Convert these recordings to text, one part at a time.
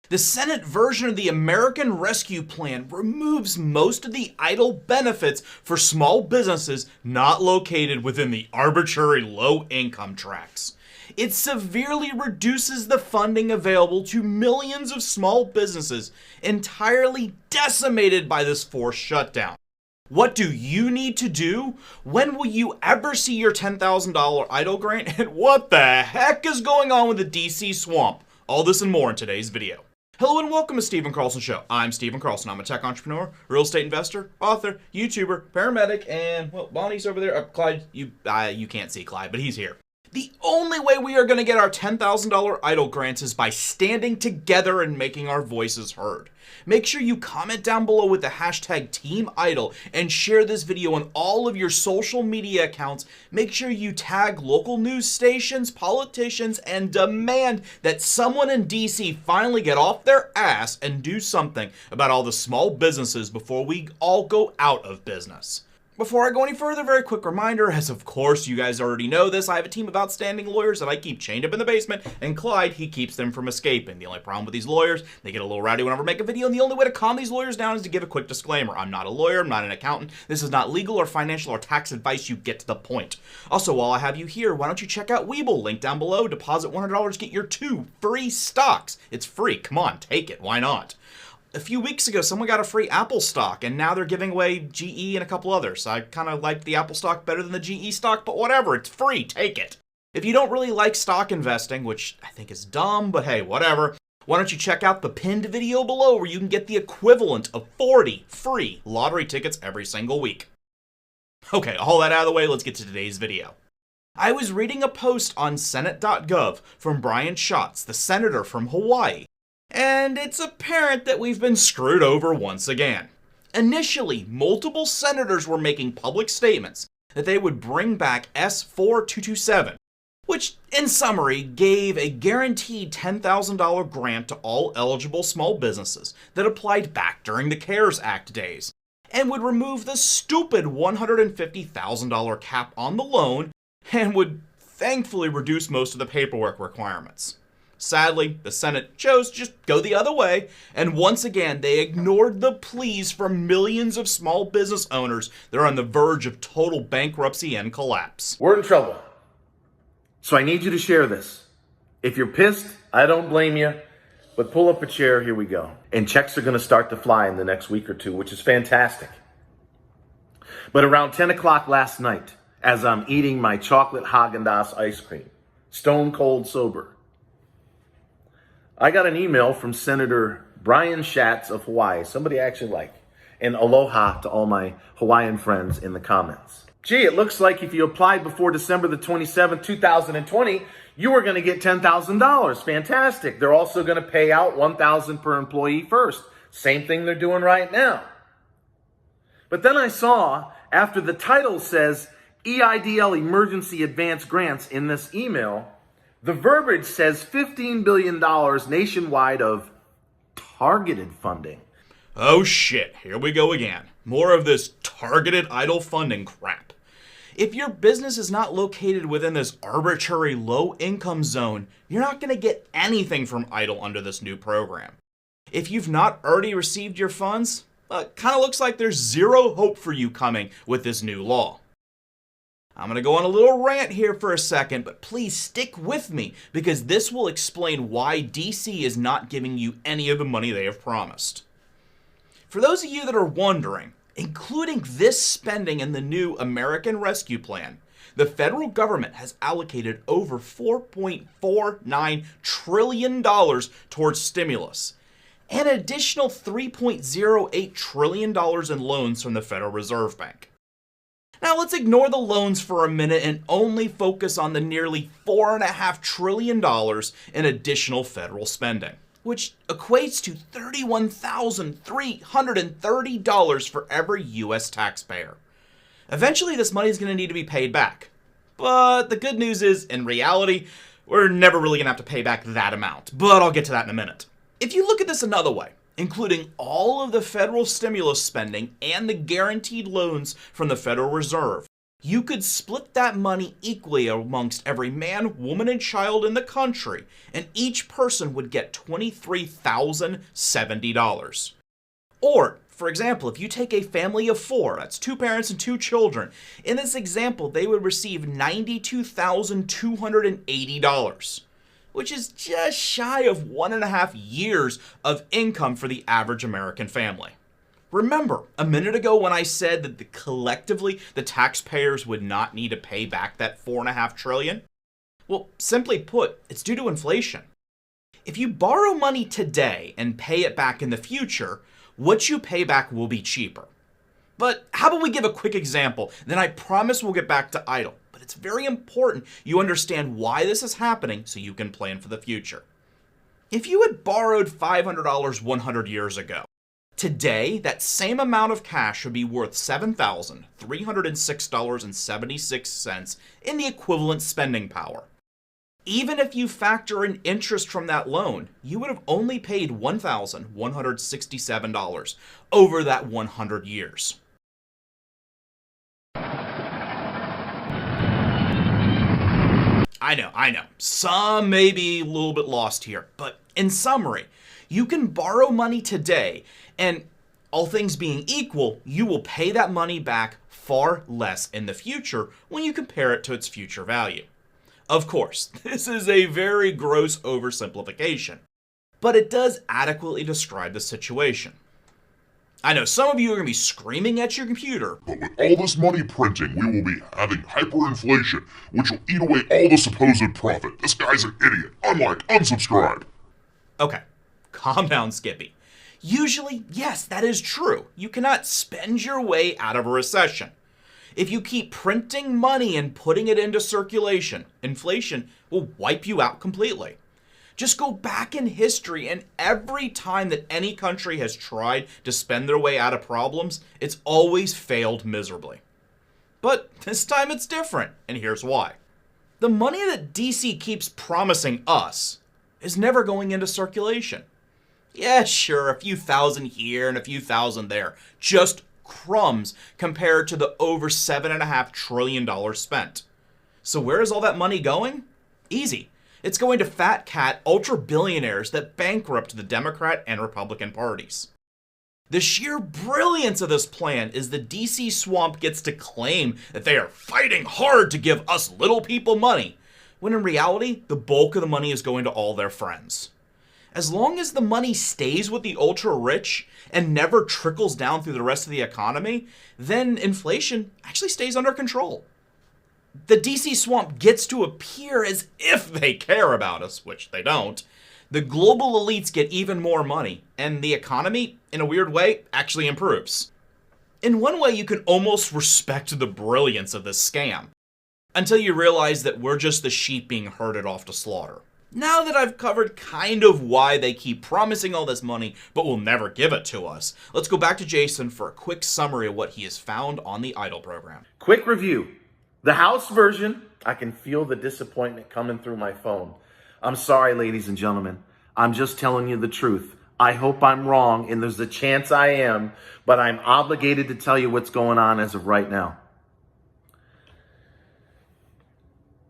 The Senate version of the American Rescue Plan removes most of the EIDL benefits for small businesses not located within the arbitrary low-income tracts. It severely reduces the funding available to millions of small businesses entirely decimated by this forced shutdown. What do you need to do? When will you ever see your $10,000 EIDL grant? And what the heck is going on with the DC swamp? All this and more in today's video. Hello and welcome to Stephen Carlson Show. I'm Stephen Carlson. I'm a tech entrepreneur, real estate investor, author, YouTuber, paramedic, and, well, Bonnie's over there. Clyde, you can't see Clyde, but he's here. The only way we are going to get our $10,000 EIDL grants is by standing together and making our voices heard. Make sure you comment down below with the hashtag TeamEIDL and share this video on all of your social media accounts. Make sure you tag local news stations, politicians, and demand that someone in DC finally get off their ass and do something about all the small businesses before we all go out of business. Before I go any further, very quick reminder, as of course you guys already know this, I have a team of outstanding lawyers that I keep chained up in the basement, and Clyde, he keeps them from escaping. The only problem with these lawyers, they get a little rowdy whenever I make a video, and the only way to calm these lawyers down is to give a quick disclaimer. I'm not a lawyer, I'm not an accountant, this is not legal or financial or tax advice, you get to the point. Also, while I have you here, why don't you check out Webull, link down below, deposit $100, get your 2 free stocks. It's free, come on, take it, why not? A few weeks ago, someone got a free Apple stock, and now they're giving away GE and a couple others. I kind of like the Apple stock better than the GE stock, but whatever, it's free, take it. If you don't really like stock investing, which I think is dumb, but hey, whatever, why don't you check out the pinned video below where you can get the equivalent of 40 free lottery tickets every single week. Okay, all that out of the way, let's get to today's video. I was reading a post on Senate.gov from Brian Schatz, the senator from Hawaii. And it's apparent that we've been screwed over once again. Initially, multiple senators were making public statements that they would bring back S-4227, which, in summary, gave a guaranteed $10,000 grant to all eligible small businesses that applied back during the CARES Act days, and would remove the stupid $150,000 cap on the loan, and would thankfully reduce most of the paperwork requirements. Sadly, the Senate chose to just go the other way, and once again, they ignored the pleas from millions of small business owners that are on the verge of total bankruptcy and collapse. We're in trouble. So I need you to share this. If you're pissed, I don't blame you, but pull up a chair, here we go. And checks are gonna start to fly in the next week or two, which is fantastic. But around 10 o'clock last night, as I'm eating my chocolate Haagen-Dazs ice cream, stone cold sober, I got an email from Senator Brian Schatz of Hawaii, somebody I actually like, and aloha to all my Hawaiian friends in the comments. Gee, it looks like if you applied before December the 27th, 2020, you were going to get $10,000. Fantastic. They're also going to pay out $1,000 per employee first. Same thing they're doing right now. But then I saw, after the title says EIDL Emergency Advance Grants in this email, the verbiage says $15 billion nationwide of targeted funding. Oh shit, here we go again. More of this targeted EIDL funding crap. If your business is not located within this arbitrary low-income zone, you're not going to get anything from EIDL under this new program. If you've not already received your funds, it kind of looks like there's zero hope for you coming with this new law. I'm going to go on a little rant here for a second, but please stick with me because this will explain why DC is not giving you any of the money they have promised. For those of you that are wondering, including this spending in the new American Rescue Plan, the federal government has allocated over $4.49 trillion towards stimulus, and an additional $3.08 trillion in loans from the Federal Reserve Bank. Now let's ignore the loans for a minute and only focus on the nearly $4.5 trillion in additional federal spending, which equates to $31,330 for every U.S. taxpayer. Eventually this money is going to need to be paid back. But the good news is, in reality, we're never really going to have to pay back that amount, but I'll get to that in a minute. If you look at this another way, including all of the federal stimulus spending and the guaranteed loans from the Federal Reserve, you could split that money equally amongst every man, woman, and child in the country, and each person would get $23,070. Or, for example, if you take a family of 4, that's 2 parents and 2 children, in this example, they would receive $92,280, which is just shy of 1.5 years of income for the average American family. Remember, a minute ago when I said that collectively the taxpayers would not need to pay back that $4.5 trillion? Well, simply put, it's due to inflation. If you borrow money today and pay it back in the future, what you pay back will be cheaper. But how about we give a quick example, then I promise we'll get back to EIDL. But it's very important you understand why this is happening so you can plan for the future. If you had borrowed $500 100 years ago, today, that same amount of cash would be worth $7,306.76 in the equivalent spending power. Even if you factor in interest from that loan, you would have only paid $1,167 over that 100 years. I know. Some may be a little bit lost here, but in summary, you can borrow money today, and all things being equal, you will pay that money back far less in the future when you compare it to its future value. Of course, this is a very gross oversimplification, but it does adequately describe the situation. I know some of you are going to be screaming at your computer, but with all this money printing, we will be having hyperinflation, which will eat away all the supposed profit. This guy's an idiot. Unlike, unsubscribe. Okay, calm down, Skippy. Usually, yes, that is true. You cannot spend your way out of a recession. If you keep printing money and putting it into circulation, inflation will wipe you out completely. Just go back in history, and every time that any country has tried to spend their way out of problems, it's always failed miserably. But this time it's different, and here's why. The money that DC keeps promising us is never going into circulation. Yeah, sure, a few thousand here and a few thousand there. Just crumbs compared to the over $7.5 trillion spent. So where is all that money going? Easy. It's going to fat cat ultra billionaires that bankrupt the Democrat and Republican parties. The sheer brilliance of this plan is the DC swamp gets to claim that they are fighting hard to give us little people money, when in reality, the bulk of the money is going to all their friends. As long as the money stays with the ultra rich and never trickles down through the rest of the economy, then inflation actually stays under control. The DC swamp gets to appear as if they care about us, which they don't. The global elites get even more money, and the economy, in a weird way, actually improves. In one way, you can almost respect the brilliance of this scam, until you realize that we're just the sheep being herded off to slaughter. Now that I've covered kind of why they keep promising all this money but will never give it to us, let's go back to Jason for a quick summary of what he has found on the EIDL program. Quick review. The House version, I can feel the disappointment coming through my phone. I'm sorry, ladies and gentlemen. I'm just telling you the truth. I hope I'm wrong, and there's a chance I am, but I'm obligated to tell you what's going on as of right now.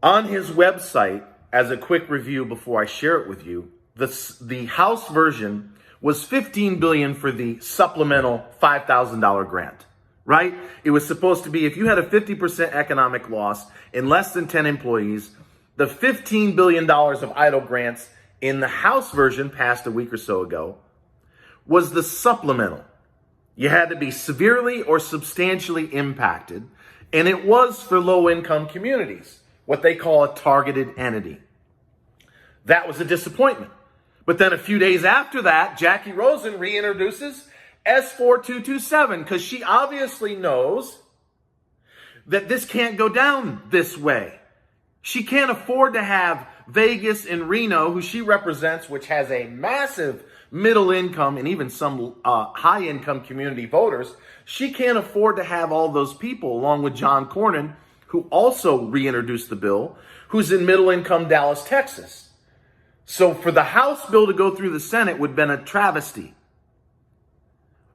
On his website, as a quick review before I share it with you, the House version was $15 billion for the supplemental $5,000 grant, right? It was supposed to be, if you had a 50% economic loss in less than 10 employees, the $15 billion of EIDL grants in the House version passed a week or so ago was the supplemental. You had to be severely or substantially impacted, and it was for low-income communities, what they call a targeted entity. That was a disappointment. But then a few days after that, Jackie Rosen reintroduces S4227 because she obviously knows that this can't go down this way. She can't afford to have Vegas and Reno, who she represents, which has a massive middle income and even some high income community voters. She can't afford to have all those people, along with John Cornyn, who also reintroduced the bill, who's in middle income Dallas, Texas. So for the House bill to go through the Senate would have been a travesty.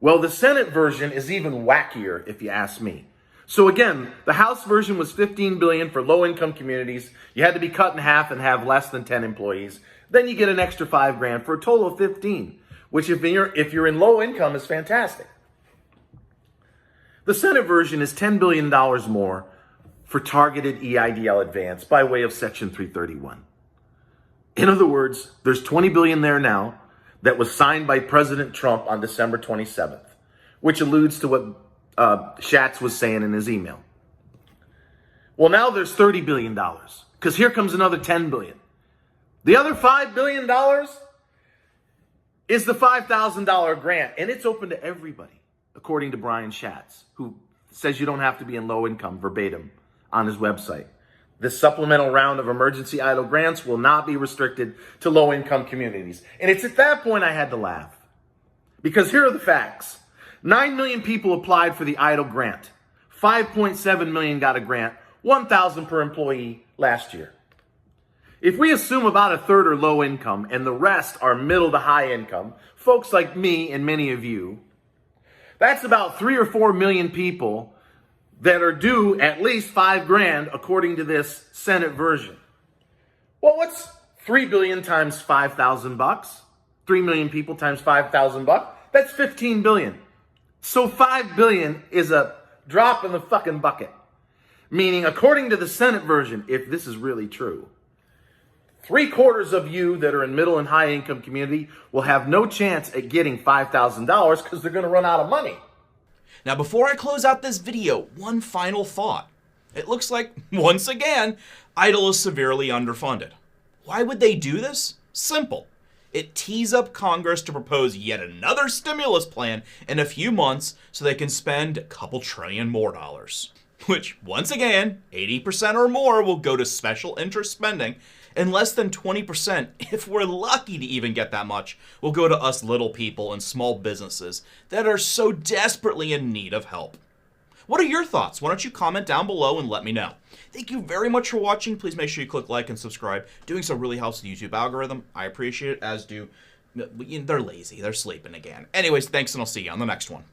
Well, the Senate version is even wackier, if you ask me. So again, the House version was $15 billion for low-income communities. You had to be cut in half and have less than 10 employees. Then you get an extra $5,000 for a total of 15, which if you're in low income is fantastic. The Senate version is $10 billion more for targeted EIDL advance by way of Section 331. In other words, there's $20 billion there now that was signed by President Trump on December 27th, which alludes to what Schatz was saying in his email. Well, now there's $30 billion because here comes another $10 billion. The other $5 billion is the $5,000 grant, and it's open to everybody, according to Brian Schatz, who says you don't have to be in low income verbatim on his website. This supplemental round of emergency EIDL grants will not be restricted to low income communities. And it's at that point I had to laugh. Because here are the facts. 9 million people applied for the EIDL grant. 5.7 million got a grant, 1,000 per employee last year. If we assume about a third are low income and the rest are middle to high income, folks like me and many of you, that's about 3 or 4 million people that are due at least $5,000 according to this Senate version. Well, what's 3 billion times 5,000 bucks? 3 million people times 5,000 bucks? That's 15 billion. So 5 billion is a drop in the fucking bucket. Meaning, according to the Senate version, if this is really true, 3/4 of you that are in middle and high income community will have no chance at getting $5,000 because they're going to run out of money. Now, before I close out this video, one final thought. It looks like, once again, EIDL is severely underfunded. Why would they do this? Simple. It tees up Congress to propose yet another stimulus plan in a few months so they can spend a couple trillion more dollars. Which, once again, 80% or more will go to special interest spending, and less than 20%, if we're lucky to even get that much, will go to us little people and small businesses that are so desperately in need of help. What are your thoughts? Why don't you comment down below and let me know. Thank you very much for watching. Please make sure you click like and subscribe. Doing so really helps the YouTube algorithm. I appreciate it, as do... They're lazy. They're sleeping again. Anyways, thanks, and I'll see you on the next one.